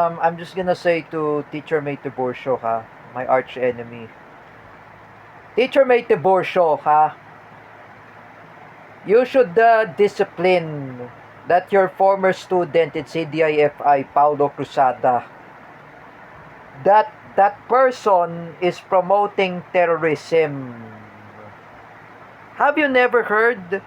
I'm just gonna say to Teacher May Tiburcio, ha, my arch enemy. Teacher May Tiburcio, ha, you should discipline that your former student in CDIFI, Paulo Cruzada, that person is promoting terrorism. Have you never heard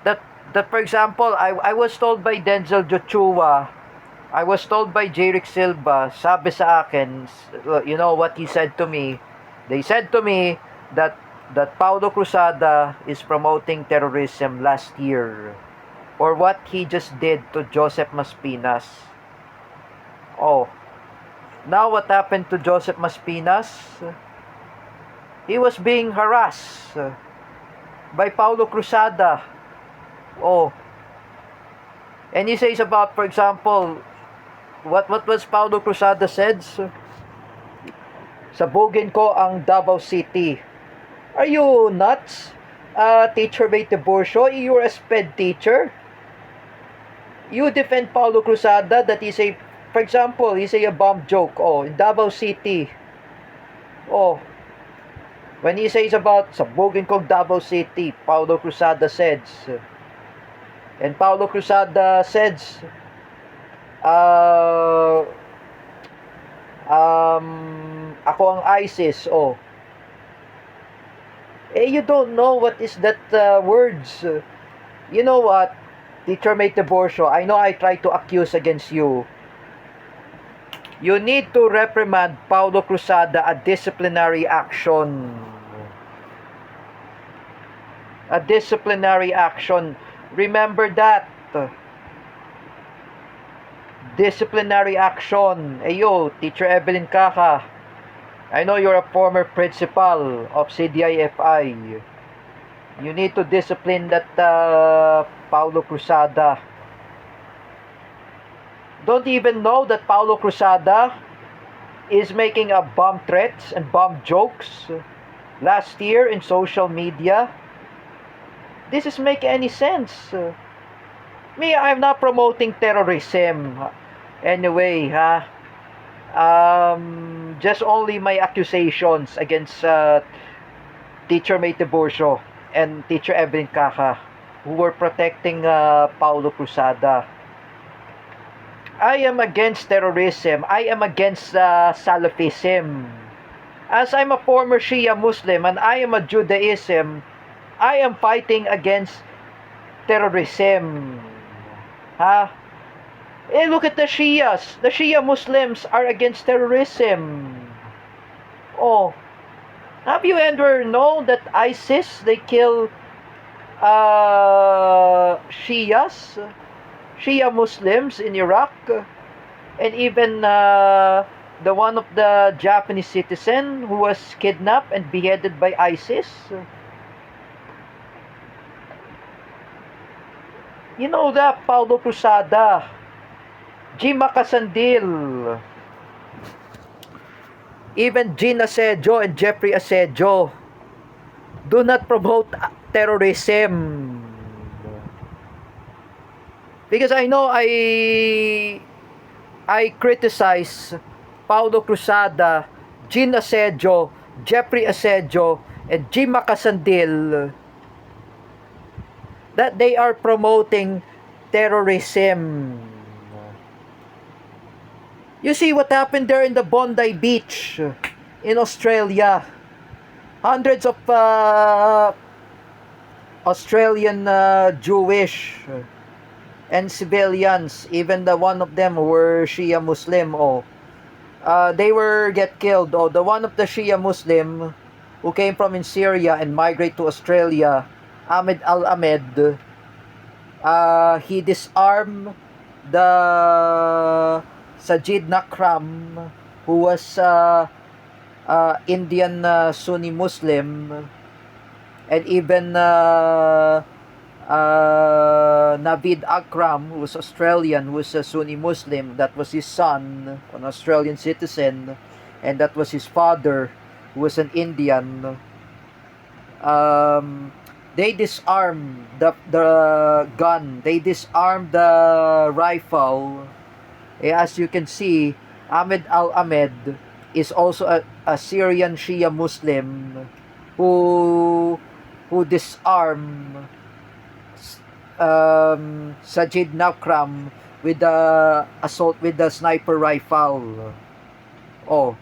that, for example, I was told by Denzel Joshua, I was told by Jerick Silva, sabi sa akin, you know what he said to me? They said to me that Paulo Cruzada is promoting terrorism last year, or what he just did to Joseph Maspinas. Oh, now what happened to Joseph Maspinas? He was being harassed by Paulo Cruzada. Oh, and he says about, for example, what was Paulo Cruzada said? Sabugin ko ang Davao City. Are you nuts? Teacher May Tiburcio, you're a SPED teacher. You defend Paulo Cruzada that he say, for example, he say a bomb joke. Oh, in Davao City. Oh, when he says about sabugin ko Davao City, Paulo Cruzada says, and Paulo Cruzada says, ako ang ISIS. Oh, you don't know what is that words. You know what, Teacher May Tiburcio, I know I try to accuse against you. You need to reprimand Paulo Cruzada, a disciplinary action. A disciplinary action. Remember that. Disciplinary action. Yo, Teacher Evelyn Caca, I know you're a former principal of CDIFI. You need to discipline that Paulo Cruzada. Don't even know that Paulo Cruzada is making a bomb threats and bomb jokes last year in social media. This is make any sense. Me, I'm not promoting terrorism. Anyway, just only my accusations against Teacher May Tiburcio and Teacher Evelyn Caca, who were protecting Paulo Cruzada. I am against terrorism. I am against Salafism. As I'm a former Shia Muslim and I am a Judaism, I am fighting against terrorism. Look at the Shias. The Shia Muslims are against terrorism. Oh, have you ever known that ISIS, they kill Shias, Shia Muslims in Iraq, and even the one of the Japanese citizen who was kidnapped and beheaded by ISIS? You know that, Paulo Cruzada, Jim Macasandil, even Gina Asedio and Jeffrey Asedio do not promote terrorism. Because I know I criticize Paulo Cruzada, Gina Asedio, Jeffrey Asedio, and Jim Macasandil that they are promoting terrorism. You see what happened there in the Bondi Beach in Australia. Hundreds of Australian Jewish and civilians, even the one of them were Shia Muslim, they were get killed. The one of the Shia Muslim who came from in Syria and migrate to Australia, Ahmed Al-Ahmed, he disarmed the Sajid Nakram, who was Indian Sunni Muslim, and even Navid Akram, who was Australian, who was a Sunni Muslim. That was his son, an Australian citizen, and that was his father, who was an Indian. They disarmed the gun. They disarmed the rifle As you can see, Ahmed al-Ahmed is also a Syrian Shia Muslim who disarmed Sajid Nakram with the assault with the sniper rifle. Oh,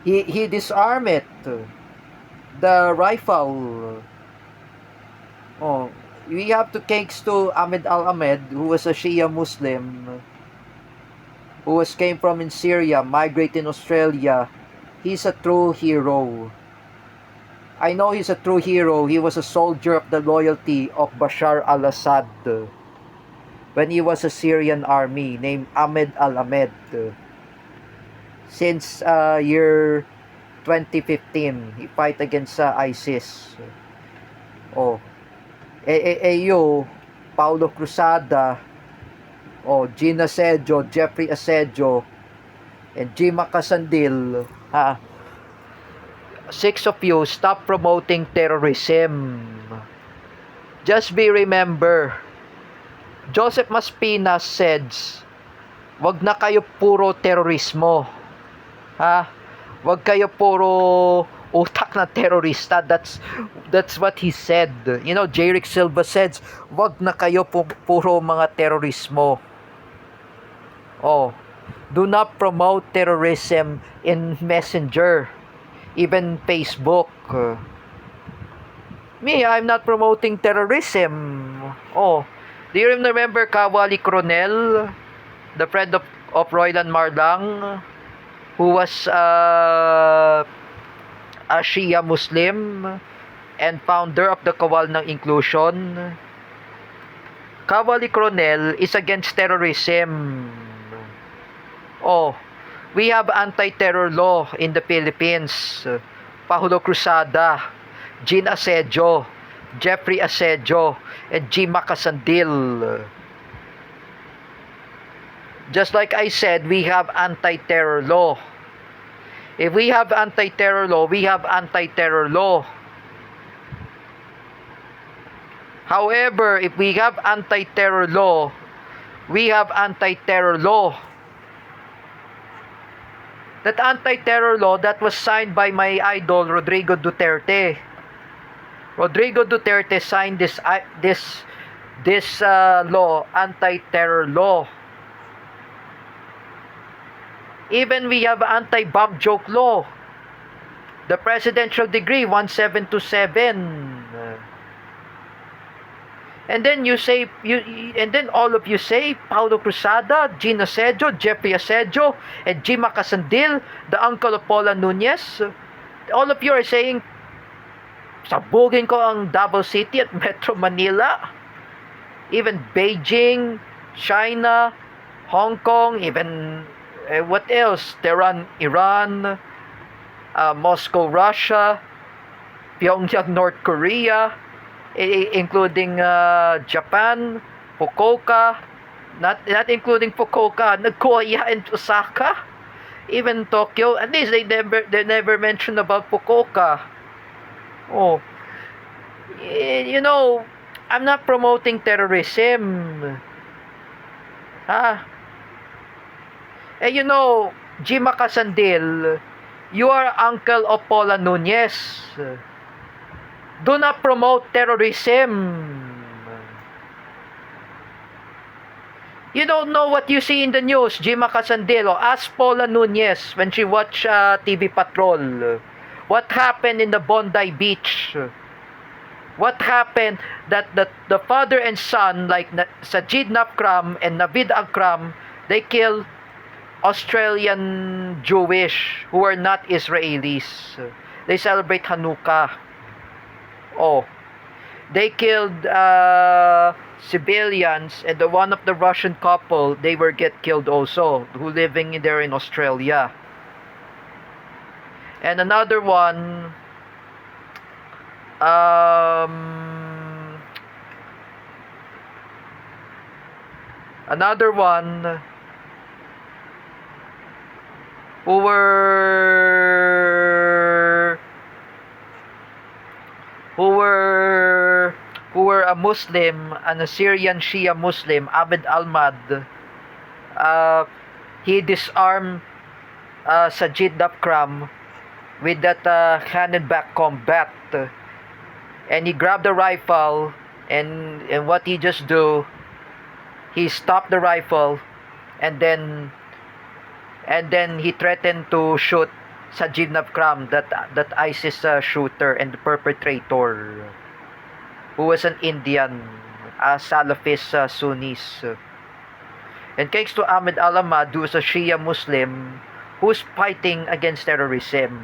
he disarmed it, the rifle. Oh, we have to thanks to Ahmed al-Ahmed, who was a Shia Muslim, who came from in Syria, migrated in Australia. He's a true hero. I know he's a true hero. He was a soldier of the loyalty of Bashar al-Assad when he was a Syrian army named Ahmed al-Ahmed since year 2015. He fight against ISIS. Oh, you, Paulo Cruzada, Gina Asedio, Jeffrey Asedio, and Jima Casandil, 6 of you, stop promoting terrorism. Just be remember, Joseph Maspina says, wag na kayo puro terorismo. Wag kayo puro utak na terorista. That's what he said. You know, J. Rick Silva says, wag na kayo puro mga terorismo. Do not promote terrorism in Messenger, even Facebook. Me, I'm not promoting terrorism. Do you remember Kawali Coronel, the friend of Roylan Marlang, who was a Shia Muslim and founder of the Kawal ng Inclusion? Kawali Coronel is against terrorism. We have anti-terror law in the Philippines. Paulo Cruzada, Jean Asedio, Jeffrey Asedio, and Jima Casandil. Just like I said, we have anti-terror law. If we have anti-terror law, we have anti-terror law. However, if we have anti-terror law, we have anti-terror law. That anti-terror law that was signed by my idol Rodrigo Duterte. Rodrigo Duterte signed this law, anti-terror law. Even we have anti-bomb joke law. The presidential decree 1727. And then and then all of you say, Paulo Cruzada, Gina Asedio, Jeffrey Asedio, and Jima Casandil, the uncle of Paula Nunez. All of you are saying, sabugin ko ang Davao City at Metro Manila. Even Beijing, China, Hong Kong, even what else? Tehran, Iran, Moscow, Russia, Pyongyang, North Korea, including Japan, Fukuoka, not including Fukuoka, Nagoya and Osaka, even Tokyo. At least they never mention about Fukuoka. You know, I'm not promoting terrorism. You know, Jima Casandil, you are uncle of Paula Nunez. Do not promote terrorism. You don't know what you see in the news, Jima Casandil. Ask Paula Nunez when she watched TV Patrol. What happened in the Bondi Beach? What happened that the father and son, like Sajid Nakram and Navid Akram, they killed Australian Jewish who are not Israelis. They celebrate Hanukkah. They killed civilians, and one of the Russian couple, they were get killed also, who living there in Australia. And another one, who were a Muslim, an Assyrian Shia Muslim, Abd al-Mad, uh, he disarmed Sajid Navkram with that cannon-back combat, and he grabbed the rifle, and what he just do, he stopped the rifle, and then he threatened to shoot Sajid Navkram, that ISIS shooter and the perpetrator, who was an Indian, Salafist Sunnis. And thanks to Ahmed Al-Ahmad, who is a Shia Muslim, who's fighting against terrorism.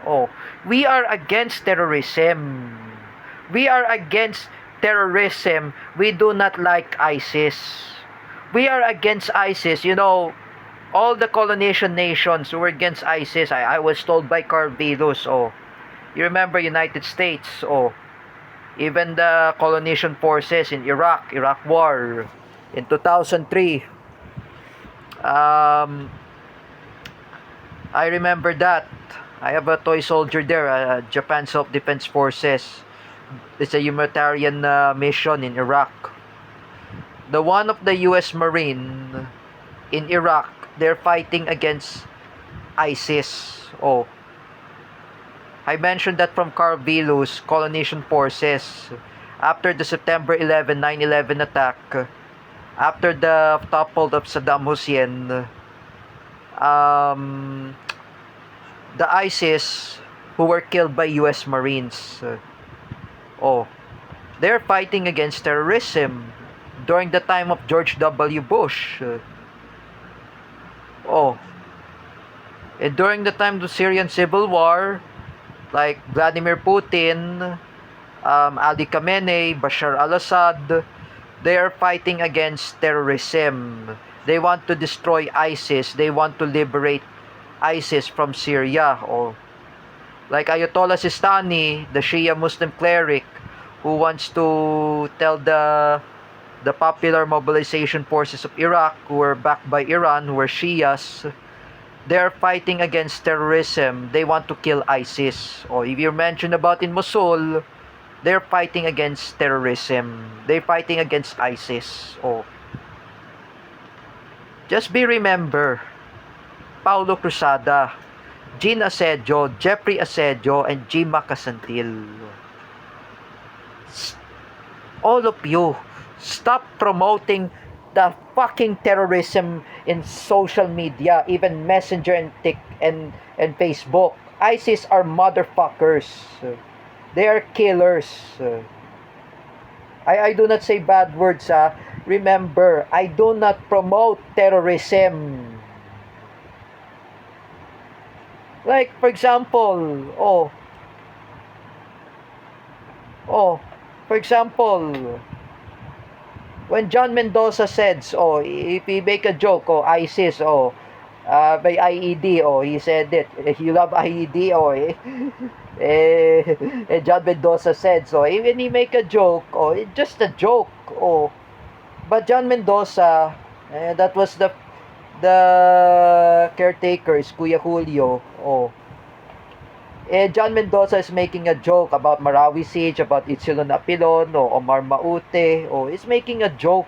Oh, we are against terrorism. We are against terrorism. We do not like ISIS. We are against ISIS. You know, all the colonization nations who were against ISIS, I was told by Carl Vilus, oh, you remember United States, oh, even the colonization forces in Iraq War in 2003. I remember that. I have a toy soldier there, Japan Self-Defense Forces. It's a humanitarian mission in Iraq. The one of the US Marine in Iraq, they're fighting against ISIS. Oh, I mentioned that from Carl Vilus, colonization forces. After the September 11, 9/11 attack, after the topple of Saddam Hussein, the ISIS who were killed by US Marines, they're fighting against terrorism during the time of George W. Bush. And during the time of the Syrian Civil War, like Vladimir Putin, Ali Khamenei, Bashar al-Assad, they are fighting against terrorism. They want to destroy ISIS. They want to liberate ISIS from Syria. Or like Ayatollah Sistani, the Shia Muslim cleric, who wants to tell the popular mobilization forces of Iraq, who were backed by Iran, who were Shias, they're fighting against terrorism. They want to kill ISIS. Or if you mentioned about in Mosul, they're fighting against terrorism. They're fighting against ISIS. Just be remember, Paulo Cruzada, Jean Asedio, Jeffrey Asedio, and Jim Macasantil. All of you, stop promoting the fucking terrorism in social media, even Messenger and Facebook. ISIS are motherfuckers. They are killers. I do not say bad words. Remember, I do not promote terrorism. Like, for example, for example, when John Mendoza says, if he make a joke, ISIS, by IED, he said it, you love IED, John Mendoza said, so even he make a joke, it's just a joke, but John Mendoza, that was the caretaker, is Kuya Julio, John Mendoza is making a joke about Marawi Siege, about Itzilon Apilon, Omar Maute, he's making a joke.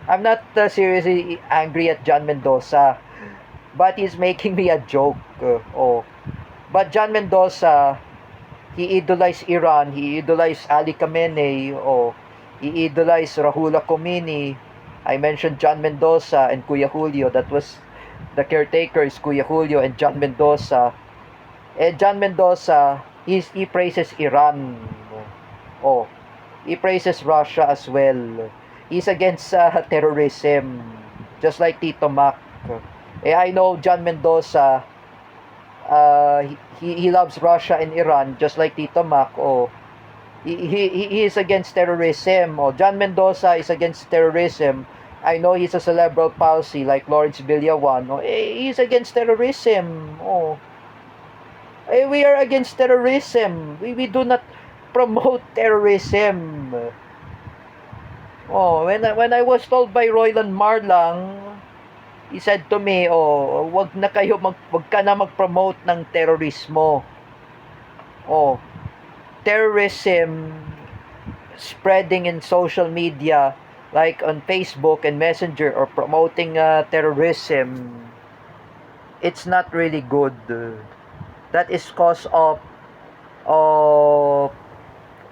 I'm not seriously angry at John Mendoza, but he's making me a joke. But John Mendoza, he idolized Iran, he idolized Ali Khamenei, he idolized Rahula Khomeini. I mentioned John Mendoza and Kuya Julio. That was the caretakers, Kuya Julio and John Mendoza. And John Mendoza, he praises Iran. He praises Russia as well. He's against terrorism, just like Tito Mac. I know John Mendoza, he loves Russia and Iran, just like Tito Mac. He is against terrorism. John Mendoza is against terrorism. I know he's a cerebral palsy like Lawrence Villawan. He's against terrorism. We are against terrorism. We do not promote terrorism. When I was told by Roylan Marlang, he said to me, wag ka na mag-promote ng terorismo. Terrorism spreading in social media like on Facebook and Messenger, or promoting terrorism, it's not really good. That is cause of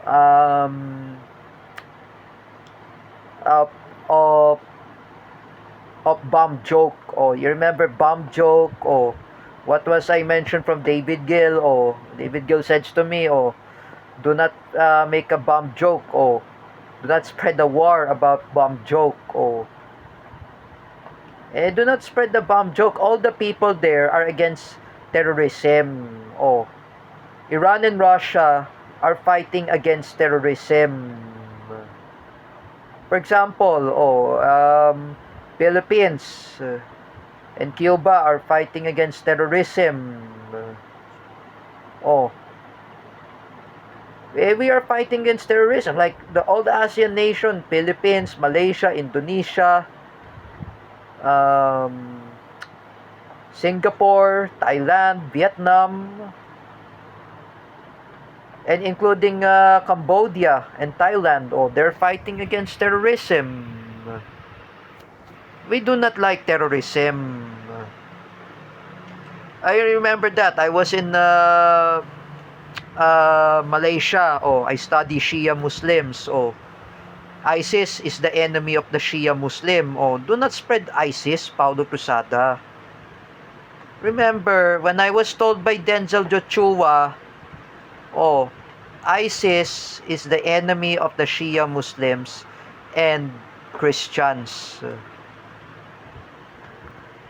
um of of of bomb joke. Oh, you remember bomb joke? Or what was I mentioned from David Gill? Or David Gill says to me, oh, do not make a bomb joke. Or do not spread a war about bomb joke. Or do not spread the bomb joke. All the people there are against terrorism. Oh, Iran and Russia are fighting against terrorism. For example, Philippines and Cuba are fighting against terrorism. Oh, we are fighting against terrorism. Like all the ASEAN nation, Philippines, Malaysia, Indonesia, um, Singapore, Thailand, Vietnam, and including Cambodia and Thailand. Oh, they're fighting against terrorism. We do not like terrorism. I remember that I was in Malaysia. Oh, I study Shia Muslims. Oh, ISIS is the enemy of the Shia Muslim. Oh, do not spread ISIS, Paulo Cruzada. Remember, when I was told by Denzel Joshua, oh, ISIS is the enemy of the Shia Muslims and Christians.